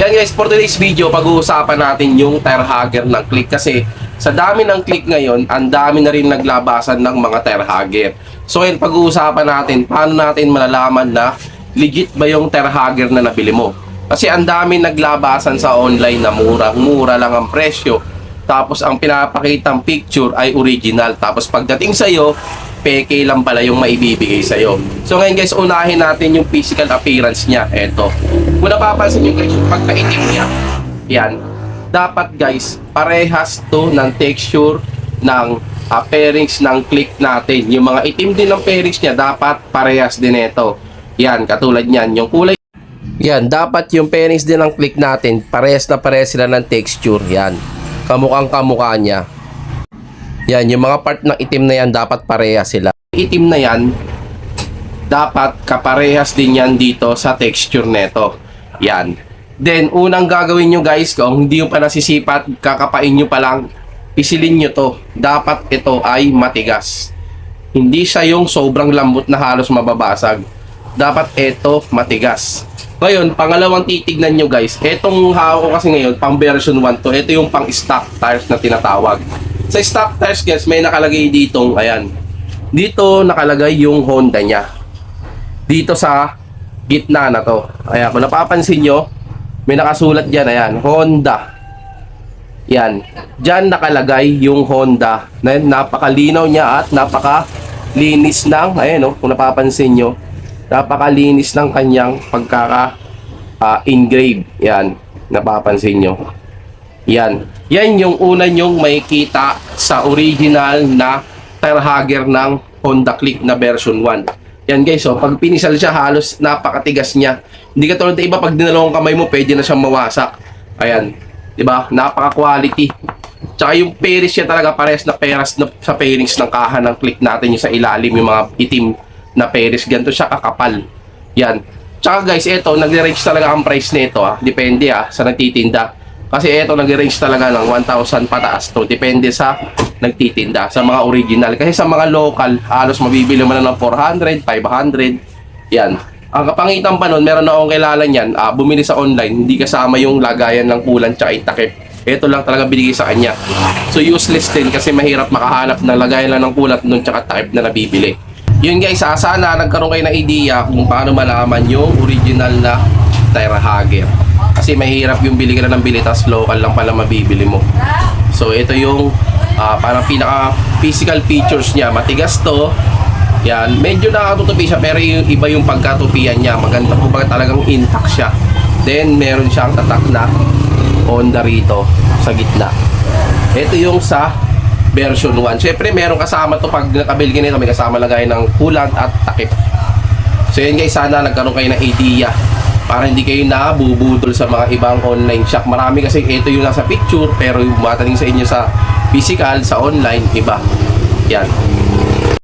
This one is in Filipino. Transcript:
Yan guys, for today's video, pag-uusapan natin yung tire hugger ng Click. Kasi sa dami ng Click ngayon, ang dami na rin naglabasan ng mga tire hugger. So ngayon, pag-uusapan natin, paano natin malalaman na legit ba yung tire hugger na nabili mo. Kasi ang dami naglabasan sa online na mura lang ang presyo. Tapos ang pinapakitang picture ay original. Tapos pagdating sa'yo, peke lang pala yung maibibigay sa'yo. So ngayon guys, unahin natin yung physical appearance niya. Eto. Kung napapansin nyo guys, yung pagkaitim niya, yan. Dapat guys, parehas to ng texture ng pairings ng Click natin. Yung mga itim din ng pairings niya, dapat parehas din ito. Yan, katulad niyan. Yung kulay, yan, dapat yung pairings din ng Click natin, parehas na parehas sila ng texture. Yan, kamukhang kamukha niya. Yan, yung mga part ng itim na yan, dapat parehas sila. Itim na yan, dapat kaparehas din yan dito sa texture neto. Yan. Then, unang gagawin nyo guys, kung hindi nyo pa nasisipat, kakapain nyo pa lang, pisilin nyo to. Dapat ito ay matigas. Hindi siya yung sobrang lambot na halos mababasag. Dapat ito matigas. Ngayon, pangalawang titignan nyo guys, etong hawak ko kasi ngayon, pang version 1 to, ito yung pang stock tires na tinatawag. Sa stock tires guys, may nakalagay ditong, ayan, dito nakalagay yung Honda niya. Dito sa gitna na to. Ayan, kung napapansin nyo, may nakasulat dyan, ayan, Honda. Yan. Dyan nakalagay yung Honda. Napakalinaw niya at napakalinis ng, ayan o, kung napapansin nyo, napakalinis ng kanyang pagkaka-engrave. Yan, napapansin nyo. Yan. Yan yung una nyong makikita sa original na tire hugger ng Honda Click na version 1. Yan guys, so pag pinisal siya, halos napakatigas niya. Hindi katulad ng iba, pag dinalawang kamay mo, pwede na siyang mawasak. Ayan, di ba? Napaka-quality. Tsaka yung pairings siya talaga parehas na peras na, sa pairings ng kaha ng Click natin, yung sa ilalim, yung mga itim na pairings. Ganito siya kakapal. Yan. Tsaka guys, ito, nag-range talaga ang price nito. Depende sa nagtitinda. Kasi ito nag-range talaga ng 1,000 pataas to. Depende sa nagtitinda, sa mga original. Kasi sa mga local, halos mabibili mo na ng 400, 500. Yan. Ang kapangitan pa nun, meron na akong kilala niyan, bumili sa online, hindi kasama yung lagayan ng kulan tsaka itakip. Ito lang talaga binigay sa kanya. So useless din kasi mahirap makahanap ng lagayan lang ng kulat nun tsaka takip na nabibili. Yun guys, sana nagkaroon kayo ng idea kung paano malaman yung original na tire hugger. Kasi mahirap yung bili ka na ng bili, tas local lang pala mabibili mo. So ito yung parang pinaka physical features niya. Matigas to. Yan, medyo nakatutupi siya pero yung iba yung pagkatupian niya. Maganda po ba, talagang intact siya. Then meron siyang tatak na Honda rito sa gitna. Ito yung sa version 1. Syempre meron kasama to, pag nakabili nito may kasama lagay ng coolant at takip. So yun guys, sana nagkaroon kayo ng idea para hindi kayo nabubudol sa mga ibang online shop. Marami kasi ito yung nasa picture pero yung matating sa inyo sa physical, sa online, iba. Yan.